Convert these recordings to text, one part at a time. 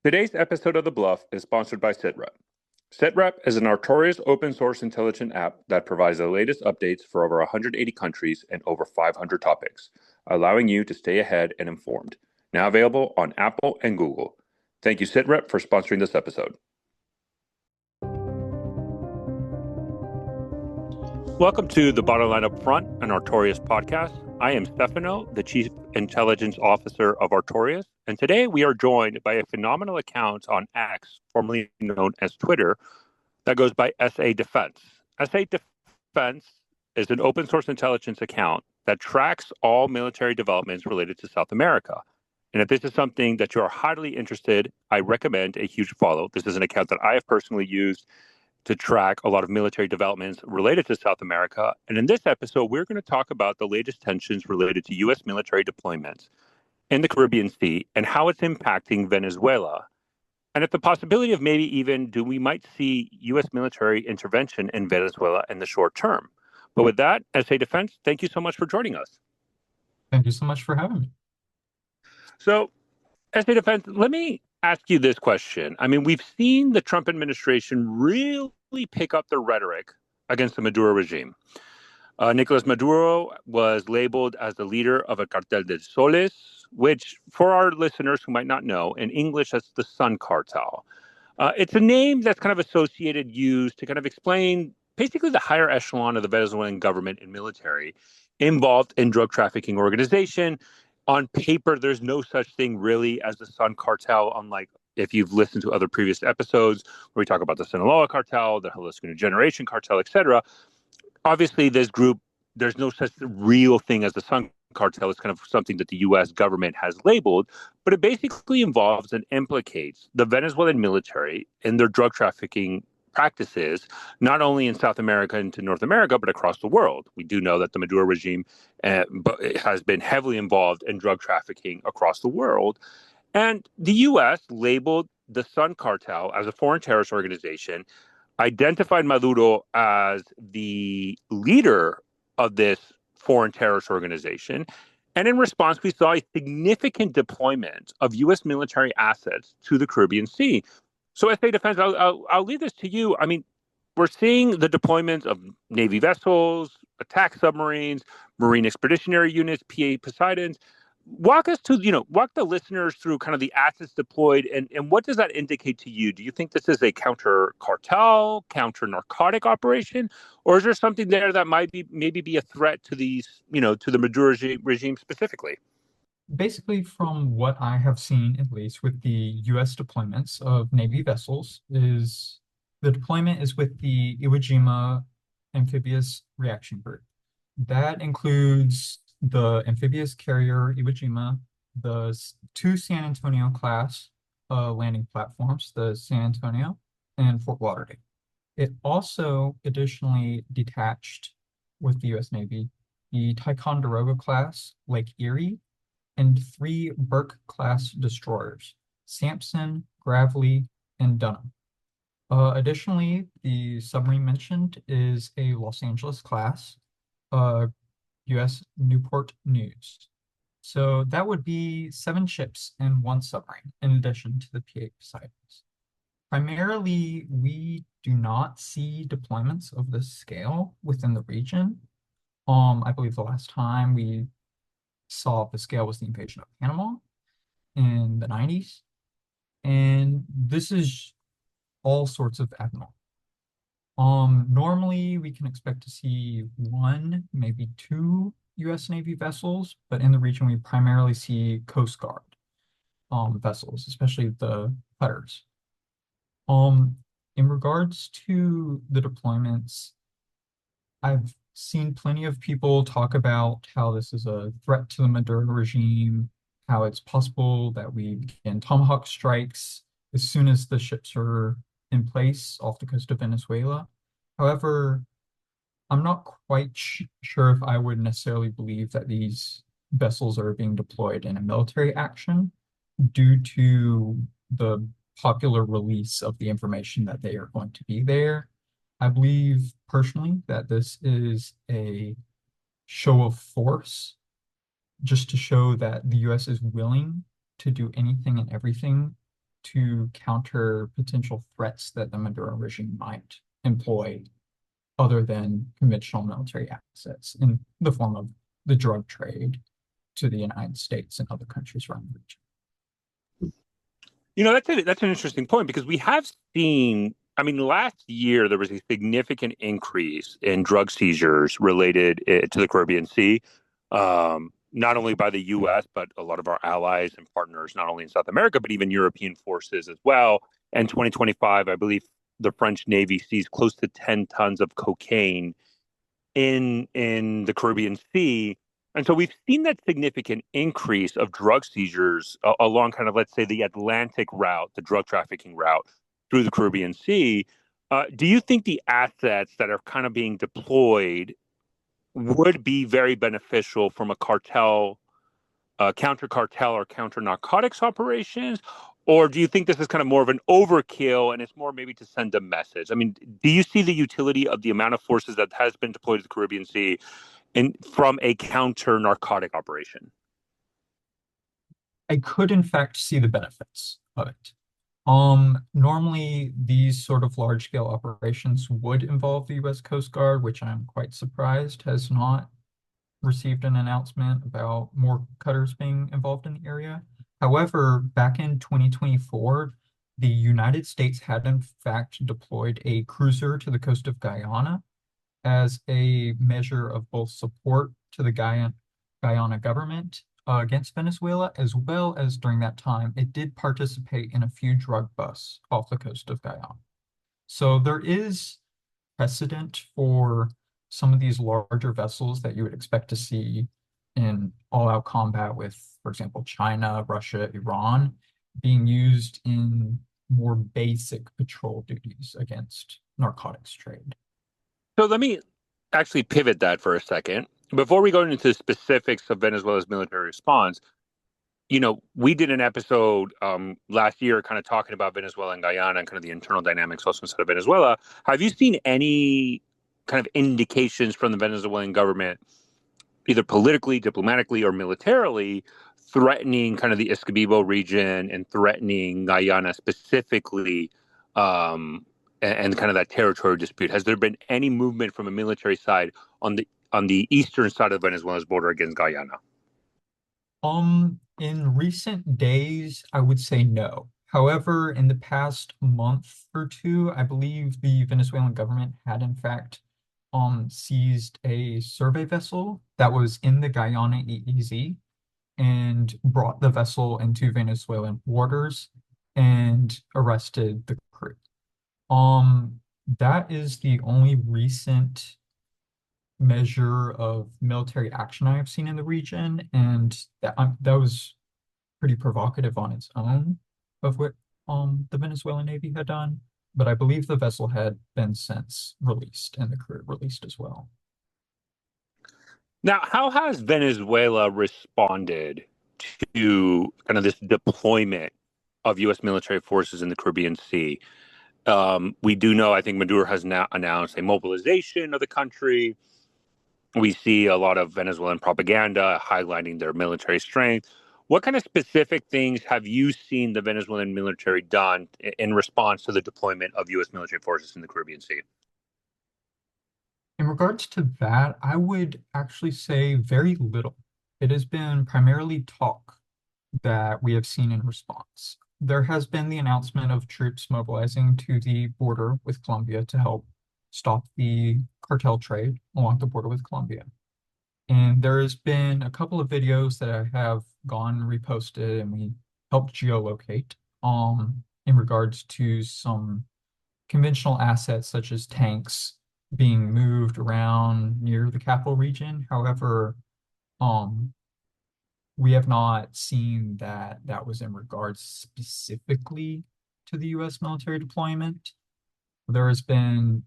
Today's episode of The Bluff is sponsored by SITREP. SITREP is a notorious open source intelligence app that provides the latest updates for over 180 countries and over 500 topics, allowing you to stay ahead and informed. Now available on Apple and Google. Thank you, SITREP, for sponsoring this episode. Welcome to the Bottom Line Up Front, an Artorias podcast. I am Stefano, the Chief Intelligence Officer of Artorias, and today we are joined by a phenomenal account on X, formerly known as Twitter, that goes by SA Defense. SA Defense is an open source intelligence account that tracks all military developments related to South America. And if this is something that you are highly interested, I recommend a huge follow. This is an account that I have personally used to track a lot of military developments related to South America. And in this episode, we're going to talk about the latest tensions related to U.S. military deployments in the Caribbean Sea and how it's impacting Venezuela. And if the possibility of maybe even we might see U.S. military intervention in Venezuela in the short term. But with that, SA Defense, thank you so much for joining us. Thank you so much for having me. So, SA Defense, let me ask you this question. I mean, we've seen the Trump administration really pick up the rhetoric against the Maduro regime. Nicolas Maduro was labeled as the leader of a cartel de soles, which, for our listeners who might not know, in English, that's the Sun Cartel. It's a name that's kind of used to kind of explain basically the higher echelon of the Venezuelan government and military involved in drug trafficking organization. On paper, there's no such thing really as the Sun Cartel, unlike if you've listened to other previous episodes where we talk about the Sinaloa Cartel, the Jalisco Generation Cartel, etc. Obviously, this group, there's no such real thing as the Sun Cartel. It's kind of something that the U.S. government has labeled, but it basically involves and implicates the Venezuelan military in their drug trafficking practices, not only in South America and to North America, but across the world. We do know that the Maduro regime has been heavily involved in drug trafficking across the world. And the U.S. labeled the Sun Cartel as a foreign terrorist organization, identified Maduro as the leader of this foreign terrorist organization. And in response, we saw a significant deployment of U.S. military assets to the Caribbean Sea. So, SA Defense, I'll leave this to you. I mean, we're seeing the deployment of Navy vessels, attack submarines, Marine Expeditionary Units, PA Poseidons. Walk the listeners through kind of the assets deployed and what does that indicate to you? Do you think this is a counter cartel, counter narcotic operation, or is there something there that might be a threat to to the Maduro regime specifically? Basically, from what I have seen, at least with the U.S. deployments of Navy vessels, is the deployment is with the Iwo Jima Amphibious Reaction Group. That includes the amphibious carrier Iwo Jima, the two San Antonio class landing platforms, the San Antonio and Fort Lauderdale. It also additionally detached with the U.S. Navy the Ticonderoga class Lake Erie and three Burke-class destroyers, Sampson, Gravely, and Dunham. Additionally, the submarine mentioned is a Los Angeles class, U.S. Newport News. So that would be 7 ships and 1 submarine, in addition to the PA Poseidons. Primarily, we do not see deployments of this scale within the region. I believe the last time we saw the scale was the invasion of Panama in the 90s. And this is all sorts of abnormal. Normally we can expect to see 1, maybe 2 U.S. Navy vessels, but in the region we primarily see Coast Guard vessels, especially the cutters. In regards to the deployments, I've seen plenty of people talk about how this is a threat to the Maduro regime, how it's possible that we begin Tomahawk strikes as soon as the ships are in place off the coast of Venezuela. However, I'm not quite sure if I would necessarily believe that these vessels are being deployed in a military action due to the popular release of the information that they are going to be there. I believe personally that this is a show of force just to show that the US is willing to do anything and everything to counter potential threats that the Maduro regime might employ other than conventional military assets in the form of the drug trade to the United States and other countries around the region. That's an interesting point because we have seen. I mean, last year there was a significant increase in drug seizures related to the Caribbean Sea, not only by the U.S. but a lot of our allies and partners, not only in South America but even European forces as well. And 2025, I believe the French Navy seized close to 10 tons of cocaine in the Caribbean Sea. And so we've seen that significant increase of drug seizures along kind of, let's say, the Atlantic route, the drug trafficking route through the Caribbean Sea. Do you think the assets that are kind of being deployed would be very beneficial from a cartel, counter cartel or counter narcotics operations? Or do you think this is kind of more of an overkill and it's more maybe to send a message? I mean, do you see the utility of the amount of forces that has been deployed to the Caribbean Sea from a counter narcotic operation? I could, in fact, see the benefits of it. Normally, these sort of large-scale operations would involve the U.S. Coast Guard, which I'm quite surprised has not received an announcement about more cutters being involved in the area. However, back in 2024, the United States had in fact deployed a cruiser to the coast of Guyana as a measure of both support to the Guyana government against Venezuela, as well as during that time, it did participate in a few drug busts off the coast of Guyana. So there is precedent for some of these larger vessels that you would expect to see in all-out combat with, for example, China, Russia, Iran, being used in more basic patrol duties against narcotics trade. So let me actually pivot that for a second. Before we go into the specifics of Venezuela's military response, we did an episode last year kind of talking about Venezuela and Guyana and kind of the internal dynamics also inside of Venezuela. Have you seen any kind of indications from the Venezuelan government, either politically, diplomatically, or militarily, threatening kind of the Escobibo region and threatening Guyana specifically, and kind of that territorial dispute? Has there been any movement from a military side on the eastern side of Venezuela's border against Guyana? In recent days, I would say no. However, in the past month or two, I believe the Venezuelan government had in fact seized a survey vessel that was in the Guyana EEZ and brought the vessel into Venezuelan waters and arrested the crew. That is the only recent measure of military action I have seen in the region, and that was pretty provocative on its own of what the Venezuelan Navy had done. But I believe the vessel had been since released and the crew released as well. Now, how has Venezuela responded to kind of this deployment of U.S. military forces in the Caribbean Sea? We do know, I think Maduro has now announced a mobilization of the country. We see a lot of Venezuelan propaganda highlighting their military strength. What kind of specific things have you seen the Venezuelan military done in response to the deployment of U.S. military forces in the Caribbean Sea? In regards to that, I would actually say very little. It has been primarily talk that we have seen in response. There has been the announcement of troops mobilizing to the border with Colombia to help stop the cartel trade along the border with Colombia. And there has been a couple of videos that I have gone reposted and we helped geolocate in regards to some conventional assets such as tanks being moved around near the capital region. However, we have not seen that was in regards specifically to the U.S. military deployment. There has been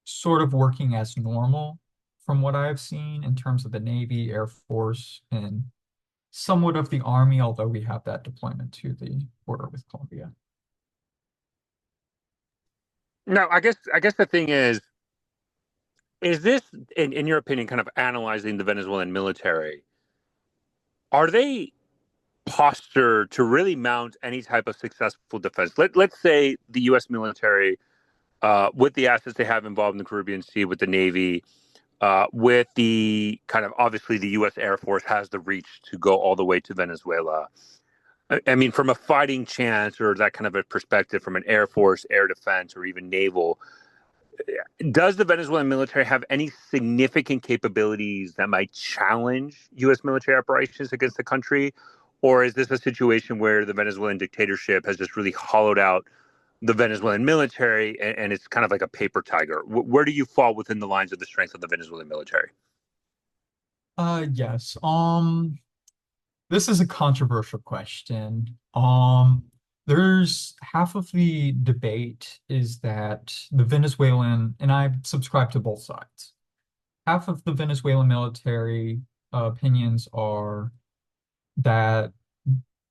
sort of working as normal from what I have seen in terms of the Navy, Air Force, and somewhat of the Army, although we have that deployment to the border with Colombia. No, I guess the thing is this, in your opinion, kind of analyzing the Venezuelan military, are they posture to really mount any type of successful defense. Let's say the U.S. military, with the assets they have involved in the Caribbean Sea, with the Navy, with the kind of obviously the U.S. Air Force has the reach to go all the way to Venezuela. I mean, from a fighting chance or that kind of a perspective, from an Air Force, air defense, or even naval, does the Venezuelan military have any significant capabilities that might challenge U.S. military operations against the country? Or is this a situation where the Venezuelan dictatorship has just really hollowed out the Venezuelan military and it's kind of like a paper tiger? Where do you fall within the lines of the strength of the Venezuelan military? Yes. This is a controversial question. There's half of the debate is that the Venezuelan, and I subscribe to both sides. Half of the Venezuelan military opinions are that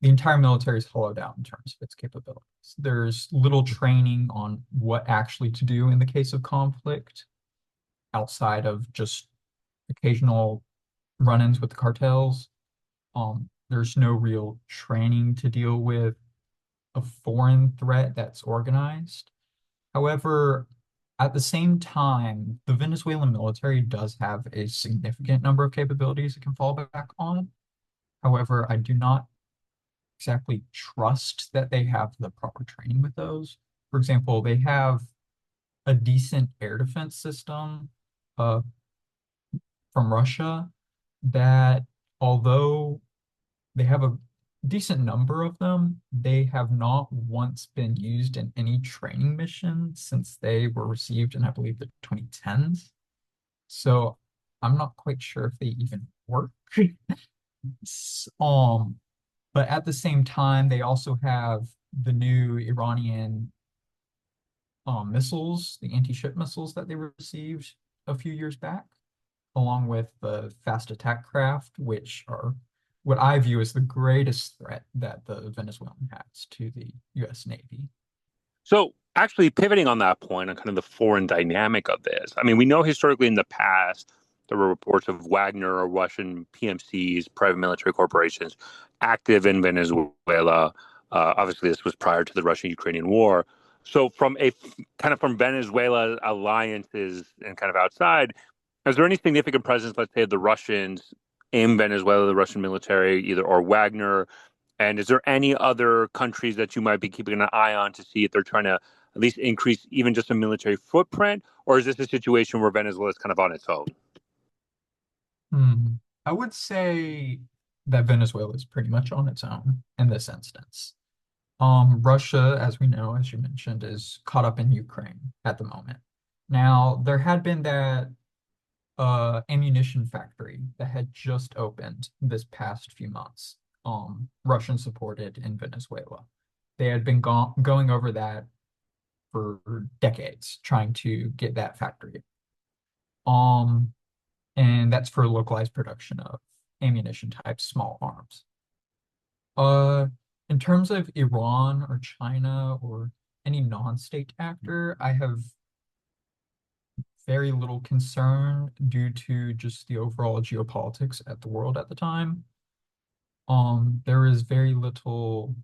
the entire military is hollowed out in terms of its capabilities. There's little training on what actually to do in the case of conflict outside of just occasional run-ins with the cartels. There's no real training to deal with a foreign threat that's organized. However, at the same time, the Venezuelan military does have a significant number of capabilities it can fall back on. However, I do not exactly trust that they have the proper training with those. For example, they have a decent air defense system uh, from Russia that, although they have a decent number of them, they have not once been used in any training mission since they were received in, I believe, the 2010s. So I'm not quite sure if they even work. Um, but at the same time, they also have the new Iranian missiles, the anti-ship missiles that they received a few years back, along with the fast attack craft, which are what I view as the greatest threat that the Venezuelan has to the U.S. Navy. So, actually, pivoting on that point, on kind of the foreign dynamic of this, I mean, we know historically in the past there were reports of Wagner or Russian PMCs, private military corporations, active in Venezuela. Obviously, this was prior to the Russian-Ukrainian war. So, from a kind of from Venezuela alliances and kind of outside, is there any significant presence, let's say, of the Russians in Venezuela, the Russian military, either or Wagner? And is there any other countries that you might be keeping an eye on to see if they're trying to at least increase even just a military footprint? Or is this a situation where Venezuela is kind of on its own? Hmm. I would say that Venezuela is pretty much on its own in this instance. Russia, as we know, as you mentioned, is caught up in Ukraine at the moment. Now, there had been that ammunition factory that had just opened this past few months, Russian supported in Venezuela. They had been going over that for decades, trying to get that factory. Um, and that's for localized production of ammunition type small arms. Uh, in terms of Iran or China or any non-state actor, I have very little concern due to just the overall geopolitics at the world at the time. There is very little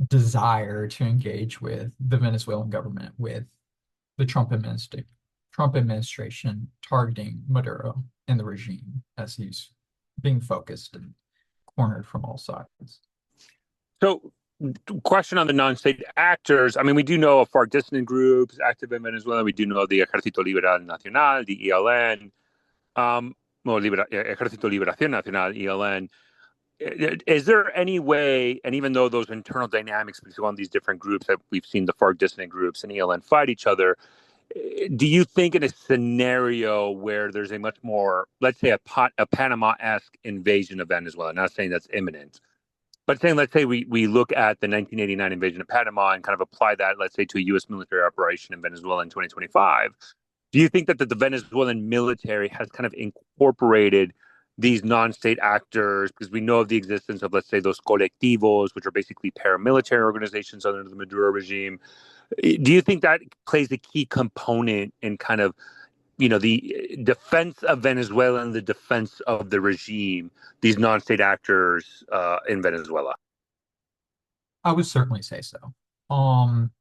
desire to engage with the Venezuelan government with the Trump administration targeting Maduro and the regime as he's being focused and cornered from all sides. So, question on the non-state actors. I mean, we do know of far distant groups active in Venezuela. We do know the Ejército Liberal Nacional, the ELN, well, Ejército Liberación Nacional, ELN. Is there any way, and even though those internal dynamics between these different groups that we've seen the far distant groups and ELN fight each other, do you think in a scenario where there's a much more, let's say, a Panama-esque invasion of Venezuela, not saying that's imminent, but saying, let's say we look at the 1989 invasion of Panama and kind of apply that, let's say, to a U.S. military operation in Venezuela in 2025, do you think that the Venezuelan military has kind of incorporated these non-state actors, because we know of the existence of, let's say, those colectivos, which are basically paramilitary organizations under the Maduro regime? Do you think that plays a key component in kind of the defense of Venezuela and the defense of the regime, these non-state actors in Venezuela? I would certainly say so. Um,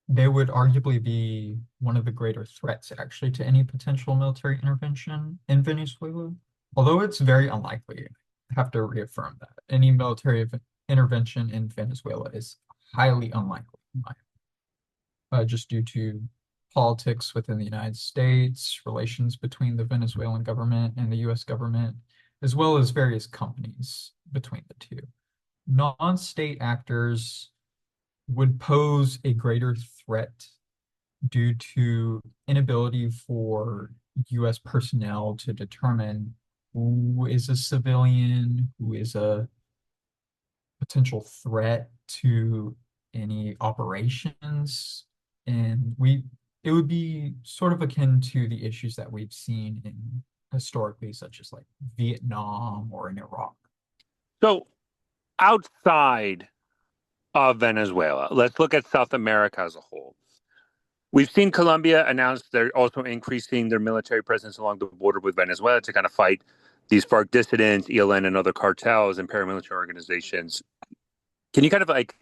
they would arguably be one of the greater threats, actually, to any potential military intervention in Venezuela. Although it's very unlikely, I have to reaffirm that any military intervention in Venezuela is highly unlikely, just due to politics within the United States, relations between the Venezuelan government and the US government, as well as various companies between the two. Non-state actors would pose a greater threat due to inability for US personnel to determine who is a civilian, who is a potential threat to any operations. And it would be sort of akin to the issues that we've seen in historically, such as like Vietnam or in Iraq. So outside of Venezuela, let's look at South America as a whole. We've seen Colombia announce they're also increasing their military presence along the border with Venezuela to kind of fight these FARC dissidents, ELN, and other cartels and paramilitary organizations. Can you kind of like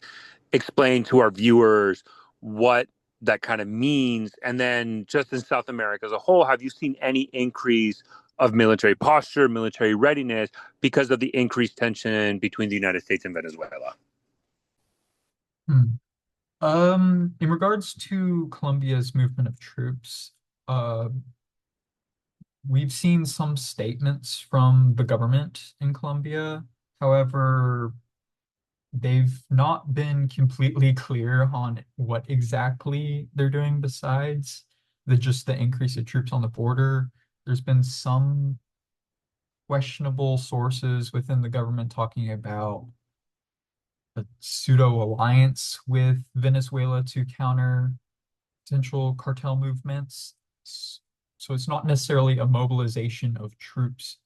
explain to our viewers what that kind of means? And then just in South America as a whole, have you seen any increase of military posture, military readiness because of the increased tension between the United States and Venezuela? Hmm. In regards to Colombia's movement of troops, uh, we've seen some statements from the government in Colombia. However, they've not been completely clear on what exactly they're doing besides just the increase of troops on the border. There's been some questionable sources within the government talking about a pseudo alliance with Venezuela to counter potential cartel movements. So it's not necessarily a mobilization of troops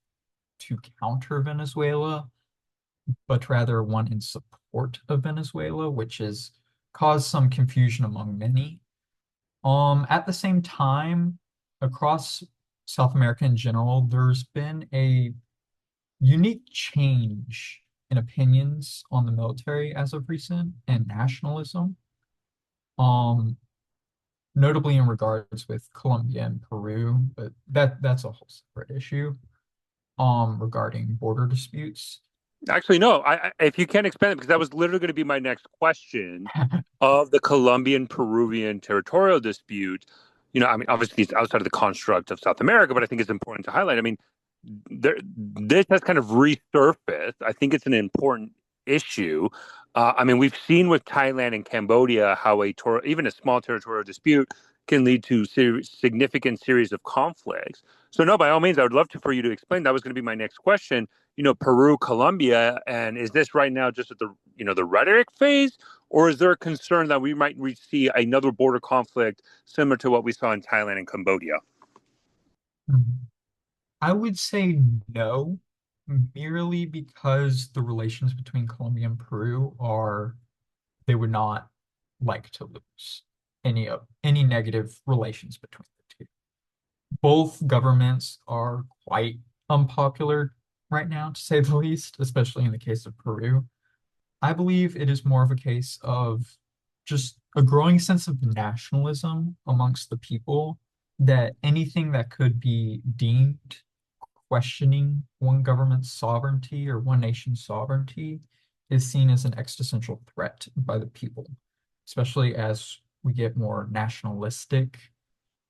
to counter Venezuela, but rather one in support of Venezuela, which has caused some confusion among many. At the same time, across South America in general, there's been a unique change in opinions on the military as of recent and nationalism. Um, Notably in regards with Colombia and Peru, but that's a whole separate issue. Regarding border disputes. Actually, no. If you can expand it, because that was literally going to be my next question of the Colombian-Peruvian territorial dispute. I mean, obviously it's outside of the construct of South America, but I think it's important to highlight. I mean, this has kind of resurfaced. I think it's an important issue. I mean, we've seen with Thailand and Cambodia how even a small territorial dispute can lead to significant series of conflicts. So, no, by all means, I would love for you to explain. That was going to be my next question. Peru, Colombia, and is this right now just at the rhetoric phase, or is there a concern that we might see another border conflict similar to what we saw in Thailand and Cambodia? I would say no, merely because the relations between Colombia and Peru they would not like to lose any negative relations between the two. Both governments are quite unpopular right now, to say the least, especially in the case of Peru. I believe it is more of a case of just a growing sense of nationalism amongst the people, that anything that could be deemed questioning one government's sovereignty or one nation's sovereignty is seen as an existential threat by the people, especially as we get more nationalistic.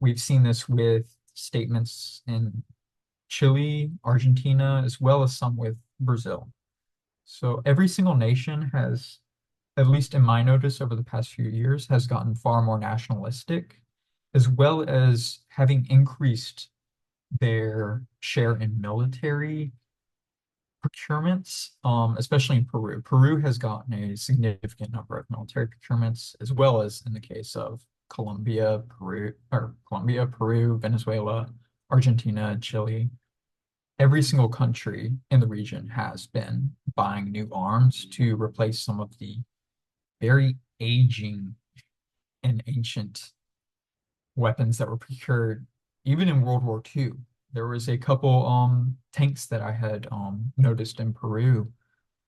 We've seen this with statements in Chile, Argentina, as well as some with Brazil. So every single nation has, at least in my notice over the past few years, has gotten far more nationalistic, as well as having increased their share in military procurements, especially in Peru. Peru has gotten a significant number of military procurements, as well as in the case of Colombia, Peru, Venezuela, Argentina, Chile. Every single country in the region has been buying new arms to replace some of the very aging and ancient weapons that were procured even in World War II, there was a couple tanks that I had noticed in Peru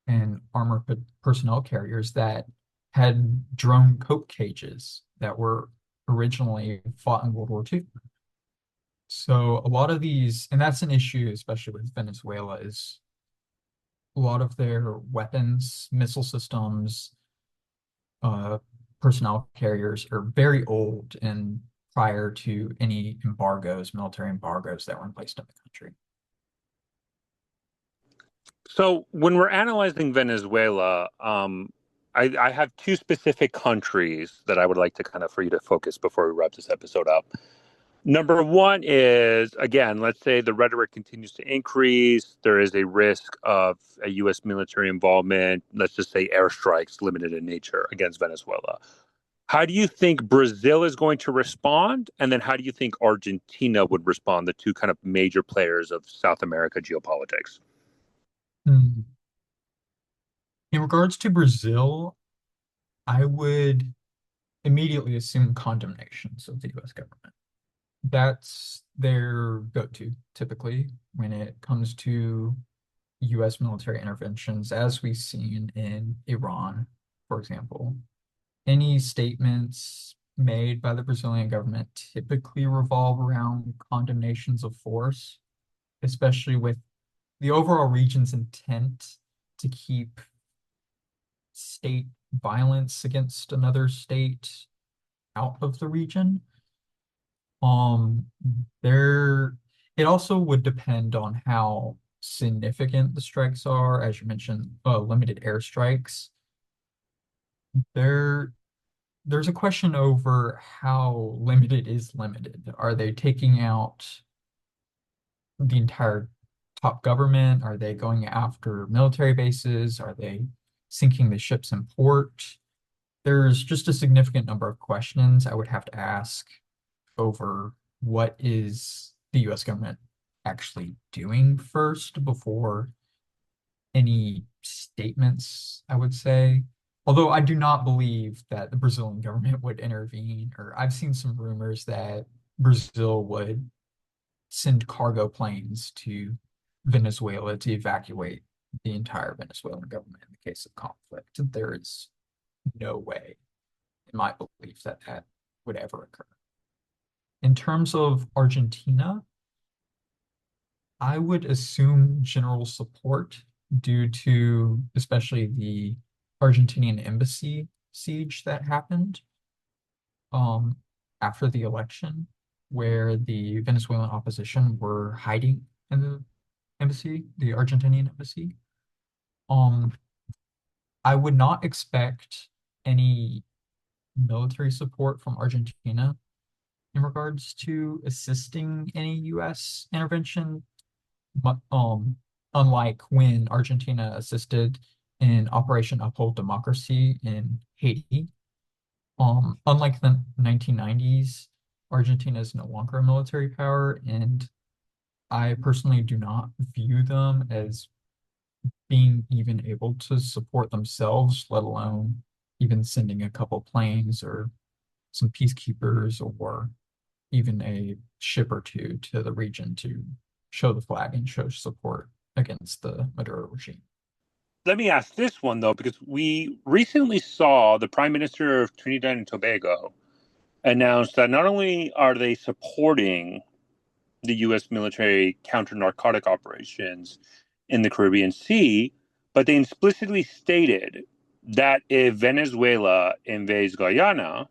and armored personnel carriers that had drone cope cages that were originally fought in World War II. So a lot of these, and that's an issue, especially with Venezuela, is a lot of their weapons, missile systems, uh, personnel carriers are very old and prior to any embargoes, military embargoes that were in place in the country. So when we're analyzing Venezuela, I have two specific countries that I would like to kind of for you to focus before we wrap this episode up. Number one is, again, let's say the rhetoric continues to increase. There is a risk of a U.S. military involvement, let's just say airstrikes limited in nature against Venezuela. How do you think Brazil is going to respond? And then how do you think Argentina would respond, the two kind of major players of South America geopolitics? Hmm. In regards to Brazil, I would immediately assume condemnations of the US government. That's their go-to typically when it comes to US military interventions, as we've seen in Iran, for example. Any statements made by the Brazilian government typically revolve around condemnations of force, especially with the overall region's intent to keep state violence against another state out of the region. Um, there, it also would depend on how significant the strikes are. As you mentioned, limited airstrikes. There, there's a question over how limited is limited. Are they taking out the entire top government? Are they going after military bases? Are they sinking the ships in port? There's just a significant number of questions I would have to ask over what is the US government actually doing first before any statements, I would say. Although I do not believe that the Brazilian government would intervene, or I've seen some rumors that Brazil would send cargo planes to Venezuela to evacuate the entire Venezuelan government in the case of conflict. There is no way, in my belief, that that would ever occur. In terms of Argentina, I would assume general support due to especially the Argentinian embassy siege that happened um, after the election, where the Venezuelan opposition were hiding in the embassy, the Argentinian embassy. Um, I would not expect any military support from Argentina in regards to assisting any U.S. intervention, um, unlike when Argentina assisted in Operation Uphold Democracy in Haiti. Unlike the 1990s, Argentina is no longer a military power, and I personally do not view them as being even able to support themselves, let alone even sending a couple planes or some peacekeepers or even a ship or two to the region to show the flag and show support against the Maduro regime. Let me ask this one, though, because we recently saw the Prime Minister of Trinidad and Tobago announce that not only are they supporting the U.S. military counter narcotic operations in the Caribbean Sea, but they explicitly stated that if Venezuela invades Guyana,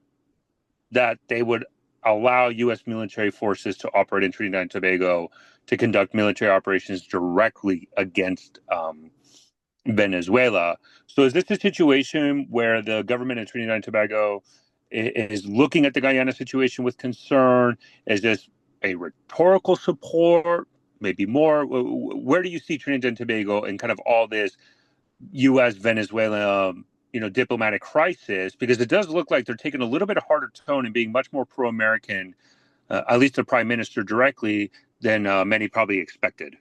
that they would allow U.S. military forces to operate in Trinidad and Tobago to conduct military operations directly against Venezuela. So is this a situation where the government of Trinidad and Tobago is looking at the Guyana situation with concern? Is this a rhetorical support? Maybe more? Where do you see Trinidad and Tobago in kind of all this U.S. Venezuela, diplomatic crisis? Because it does look like they're taking a little bit harder tone and being much more pro-American, at least the prime minister directly, than many probably expected.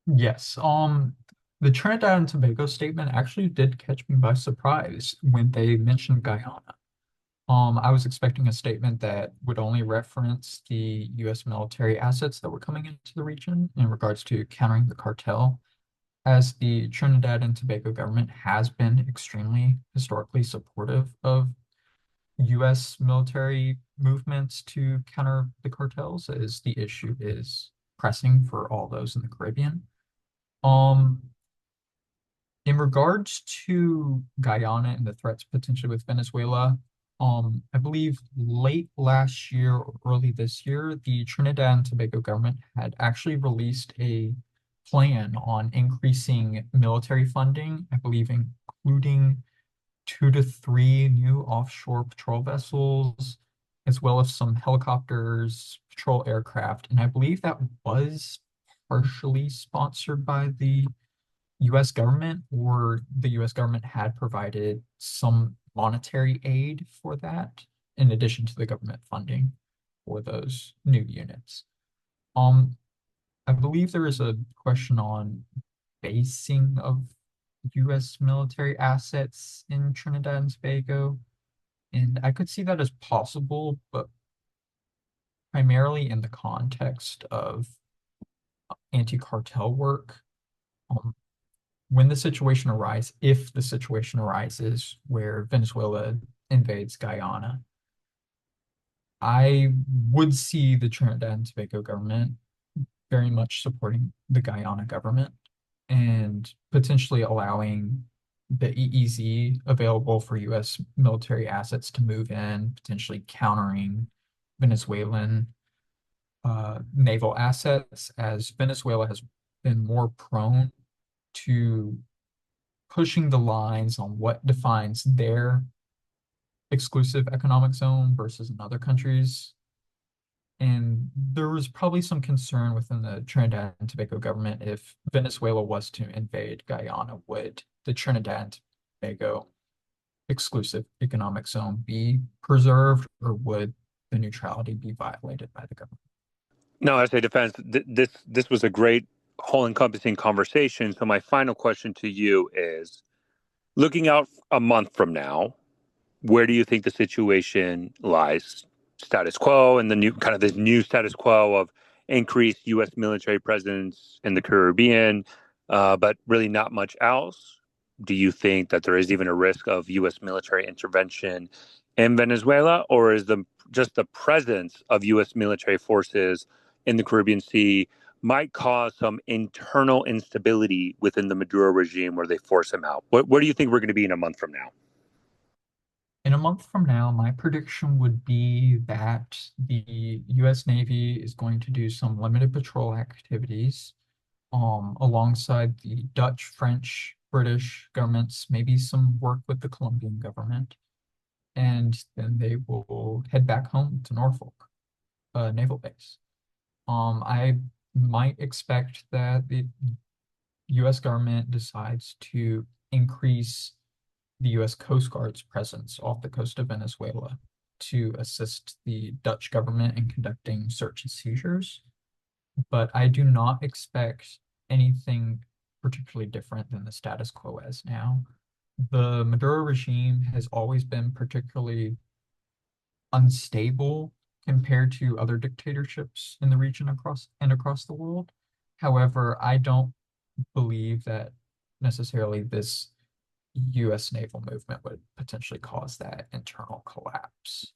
Yes, the Trinidad and Tobago statement actually did catch me by surprise when they mentioned Guyana. I was expecting a statement that would only reference the U.S. military assets that were coming into the region in regards to countering the cartel, as the Trinidad and Tobago government has been extremely historically supportive of U.S. military movements to counter the cartels, as the issue is pressing for all those in the Caribbean. Um, in regards to Guyana and the threats potentially with Venezuela, I believe late last year or early this year, the Trinidad and Tobago government had actually released a plan on increasing military funding, I believe including 2 to 3 new offshore patrol vessels, as well as some helicopters, patrol aircraft. And I believe that was partially sponsored by the US government, or the US government had provided some monetary aid for that, in addition to the government funding for those new units. Um, I believe there is a question on basing of US military assets in Trinidad and Tobago, and I could see that as possible, but primarily in the context of anti-cartel work. Um, when the situation arises, if the situation arises where Venezuela invades Guyana, I would see the Trinidad and Tobago government very much supporting the Guyana government and potentially allowing the EEZ available for US military assets to move in, potentially countering Venezuelan naval assets, as Venezuela has been more prone to pushing the lines on what defines their exclusive economic zone versus in other countries. And there was probably some concern within the Trinidad and Tobago government, if Venezuela was to invade Guyana, would the Trinidad and Tobago exclusive economic zone be preserved, or would the neutrality be violated by the government? No, SA Defense, this was a great whole encompassing conversation. So my final question to you is, looking out a month from now, where do you think the situation lies? Status quo and the new kind of this new status quo of increased U.S. military presence in the Caribbean, but really not much else? Do you think that there is even a risk of U.S. military intervention in Venezuela, or is the just the presence of U.S. military forces in the Caribbean Sea might cause some internal instability within the Maduro regime where they force him out? Where do you think we're going to be in a month from now? In a month from now, my prediction would be that the US Navy is going to do some limited patrol activities alongside the Dutch, French, British governments, maybe some work with the Colombian government, and then they will head back home to Norfolk Naval Base. I might expect that the US government decides to increase the US Coast Guard's presence off the coast of Venezuela to assist the Dutch government in conducting search and seizures. But I do not expect anything particularly different than the status quo as now. The Maduro regime has always been particularly unstable compared to other dictatorships in the region across the world. However, I don't believe that necessarily this US naval movement would potentially cause that internal collapse,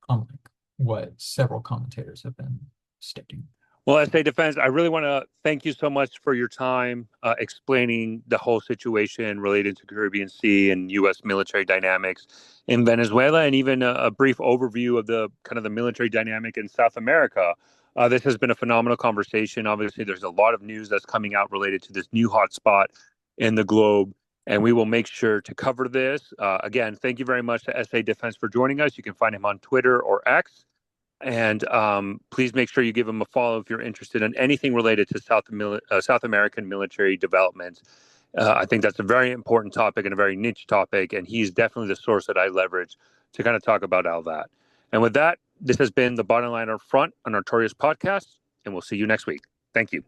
unlike what several commentators have been stating. Well, SA Defense, I really want to thank you so much for your time explaining the whole situation related to Caribbean Sea and U.S. military dynamics in Venezuela, and even a brief overview of the kind of the military dynamic in South America. This has been a phenomenal conversation. Obviously, there's a lot of news that's coming out related to this new hotspot in the globe, and we will make sure to cover this. Again, thank you very much to SA Defense for joining us. You can find him on Twitter or X. And please make sure you give him a follow if you're interested in anything related to South American military development. I think that's a very important topic and a very niche topic, and he's definitely the source that I leverage to kind of talk about all that. And with that, this has been the Bottom Line Up Front on Artorias podcast, and we'll see you next week. Thank you.